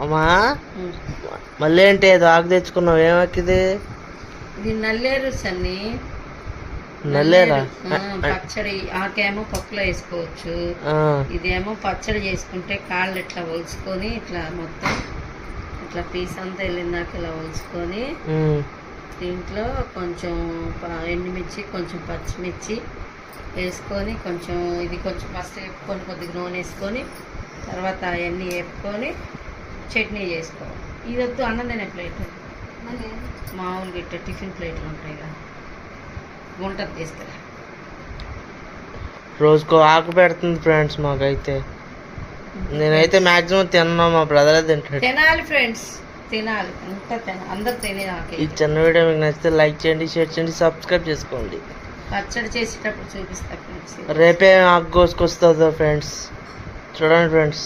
అమ్మా మళ్ళీ ఏంటి ఏదో ఆకు తెచ్చుకున్నావు, ఏమక్కిది? ఇది నల్లేరు సన్ని. నల్లేరా? పచ్చడి ఆకేమో పప్పులో వేసుకోవచ్చు, ఇదేమో పచ్చడి చేసుకుంటే కాళ్ళు ఇట్లా ఒలుచుకొని ఇట్లా మొత్తం ఇట్లా పీస్ అంతా వెళ్ళిందాక ఇలా ఒలుచుకొని దీంట్లో కొంచెం ఎండుమిర్చి కొంచెం పచ్చిమిర్చి వేసుకొని కొంచెం ఇది కొంచెం ఫస్ట్ వేపుకొని కొద్దిగా నూనె వేసుకొని తర్వాత అవన్నీ వేపుకొని చట్నీ చేసుకోవాలి. ఇది వద్దు అన్నం తినే ప్లేట్, మామూలుగా ఇట్లా టిఫిన్ ప్లేట్లు ఉంటాయి కదా, గుంటది తీసుకురా. రోజుకో ఆకు పెడుతుంది ఫ్రెండ్స్ మాకైతే. నేనైతే మాక్సిమం తిన్నా, మా బ్రదర్ తింటాడు. తినాలి ఫ్రెండ్స్, తినాలి, అంతా తినాలి, అందరు తినేది. ఈ చిన్న వీడియో మీకు నచ్చితే లైక్ చేయండి, షేర్ చేయండి, సబ్స్క్రైబ్ చేసుకోండి. పచ్చడి చేసేటప్పుడు చూపిస్తా ఫ్రెండ్స్. రేపే ఆకు కోసుకొస్తుందో ఫ్రెండ్స్, చూడండి ఫ్రెండ్స్.